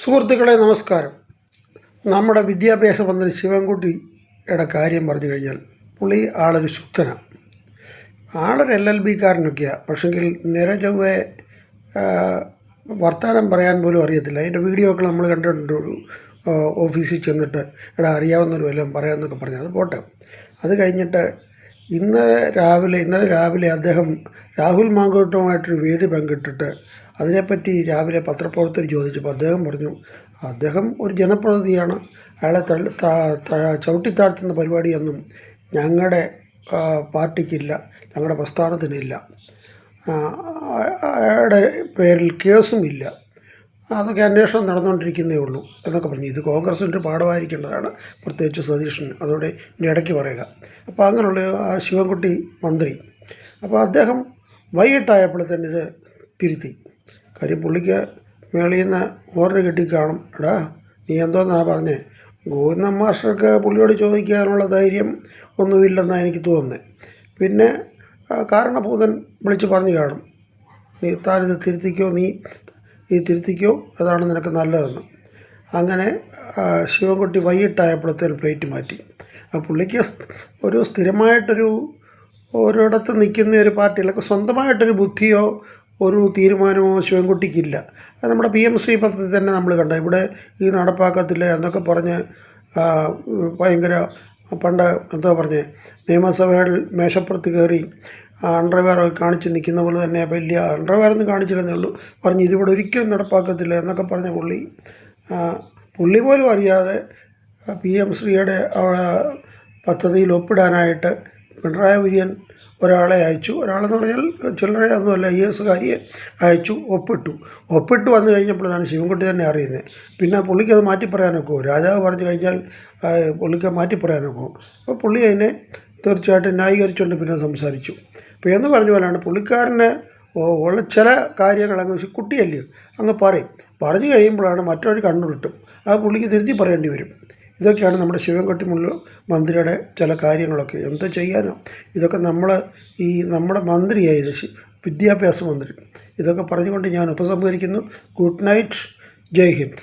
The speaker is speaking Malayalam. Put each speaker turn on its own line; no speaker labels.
സുഹൃത്തുക്കളെ നമസ്കാരം. നമ്മുടെ വിദ്യാഭ്യാസ മന്ത്രി ശിവൻകുട്ടിയുടെ കാര്യം പറഞ്ഞു കഴിഞ്ഞാൽ പുള്ളി ആളൊരു ശുദ്ധനാണ്. ആളൊരു LLB-കാരനൊക്കെയാണ്. പക്ഷെങ്കിൽ നിരചൊവ്വെ വർത്തമാനം പറയാൻ പോലും അറിയത്തില്ല. അതിൻ്റെ വീഡിയോ ഒക്കെ നമ്മൾ കണ്ടിട്ടുണ്ട്. ഒരു ഓഫീസിൽ ചെന്നിട്ട് അറിയാവുന്നൊരു വല്ലതും പറയാമെന്നൊക്കെ പറഞ്ഞു. അത് പോട്ടെ. അത് കഴിഞ്ഞിട്ട് ഇന്നലെ രാവിലെ അദ്ദേഹം രാഹുൽ മാങ്കൂട്ടവുമായിട്ടൊരു വേദി പങ്കിട്ടിട്ട് അതിനെപ്പറ്റി രാവിലെ പത്രപ്രവർത്തകർ ചോദിച്ചപ്പോൾ അദ്ദേഹം പറഞ്ഞു, അദ്ദേഹം ഒരു ജനപ്രതിനിധിയാണ്, അയാളെ ചവിട്ടിത്താഴ്ത്തുന്ന പരിപാടിയൊന്നും ഞങ്ങളുടെ പാർട്ടിക്കില്ല, ഞങ്ങളുടെ പ്രസ്ഥാനത്തിനില്ല, അയാളുടെ പേരിൽ കേസുമില്ല, അതൊക്കെ അന്വേഷണം നടന്നുകൊണ്ടിരിക്കുന്നേ ഉള്ളൂ എന്നൊക്കെ പറഞ്ഞു. ഇത് കോൺഗ്രസിൻ്റെ പാഠമായിരിക്കേണ്ടതാണ്, പ്രത്യേകിച്ച് സതീഷിന്. അതോടെ ഇനി ഇടയ്ക്ക് പറയുക. അപ്പോൾ അങ്ങനെയുള്ള ആ ശിവൻകുട്ടി മന്ത്രി, അപ്പോൾ അദ്ദേഹം വൈകിട്ടായപ്പോഴത്തേന് ഇത് തിരുത്തി. കാര്യം പുള്ളിക്ക് മേളിൽ നിന്ന് ഓർഡർ കിട്ടിക്കാണും. നീ എന്തോന്നാ പറഞ്ഞേ, ഗോവിന്ദൻ മാസ്റ്റർക്ക് പുള്ളിയോട് ചോദിക്കാനുള്ള ധൈര്യം ഒന്നുമില്ലെന്നാണ് എനിക്ക് തോന്നുന്നത്. പിന്നെ കാരണഭൂതൻ വിളിച്ച് പറഞ്ഞു കാണും, താനിത് തിരുത്തിക്കോ, നീ തിരുത്തിക്കോ, അതാണ് നിനക്ക് നല്ലതെന്ന്. അങ്ങനെ ശിവൻകുട്ടി വൈകിട്ടായപ്പോഴത്തേന് പ്ലേറ്റ് മാറ്റി. പുള്ളിക്ക് ഒരു സ്ഥിരമായിട്ടൊരു ഒരിടത്ത് നിൽക്കുന്ന ഒരു പാർട്ടിയിലൊക്കെ സ്വന്തമായിട്ടൊരു ബുദ്ധിയോ ഒരു തീരുമാനമോ ശിവൻകുട്ടിക്കില്ല. അത് നമ്മുടെ PM-ശ്രീ പദ്ധതി തന്നെ നമ്മൾ കണ്ട, ഇവിടെ ഈ നടപ്പാക്കത്തില്ല എന്നൊക്കെ പറഞ്ഞ് ഭയങ്കര പണ്ട് എന്താ പറഞ്ഞ് നിയമസഭയിൽ മേശപ്പുറത്ത് കയറി അണ്ടർവെയറൊക്കെ കാണിച്ച് നിൽക്കുന്ന പോലെ തന്നെ വലിയ അണ്ടർവെയറൊന്നും കാണിച്ചില്ലെന്നേ ഉള്ളൂ, പറഞ്ഞ് ഇതിവിടെ ഒരിക്കലും നടപ്പാക്കത്തില്ല എന്നൊക്കെ പറഞ്ഞ പുള്ളി പോലും അറിയാതെ PM-ശ്രീയുടെ പദ്ധതിയിൽ ഒപ്പിടാനായിട്ട് പിണറായി വിജയൻ ഒരാളെ അയച്ചു. ഒരാളെന്ന് പറഞ്ഞാൽ ചില്ലറയൊന്നുമല്ല, IAS-കാരിയെ അയച്ചു. ഒപ്പിട്ട് വന്നു കഴിഞ്ഞപ്പോഴാണ് ശിവൻകുട്ടി തന്നെ അറിയുന്നത്. പിന്നെ പുള്ളിക്കത് മാറ്റി പറയാനൊക്കുമോ? രാജാവ് പറഞ്ഞു കഴിഞ്ഞാൽ പുള്ളിക്ക് മാറ്റി പറയാനൊക്കുമോ? അപ്പോൾ പുള്ളി അതിനെ തീർച്ചയായിട്ടും ന്യായീകരിച്ചുകൊണ്ട് പിന്നെ സംസാരിച്ചു. അപ്പോൾ എന്ന് പറഞ്ഞ പോലെയാണ് പുള്ളിക്കാരന് ഉള്ള ചില കാര്യങ്ങൾ അങ്ങ് കുട്ടിയല്ലേ അങ്ങ് പറഞ്ഞു കഴിയുമ്പോഴാണ് മറ്റൊരു കണ്ണുരുട്ടും. അത് പുള്ളിക്ക് തിരുത്തി പറയേണ്ടി വരും. ഇതൊക്കെയാണ് നമ്മുടെ ശിവൻകുട്ടി മന്ത്രിയുടെ ചില കാര്യങ്ങളൊക്കെ. എന്താ ചെയ്യാനോ, ഇതൊക്കെ നമ്മുടെ മന്ത്രിയായത് വിദ്യാഭ്യാസ മന്ത്രി. ഇതൊക്കെ പറഞ്ഞുകൊണ്ട് ഞാൻ ഉപസംഹരിക്കുന്നു. Good night. ജയ് ഹിന്ദ്.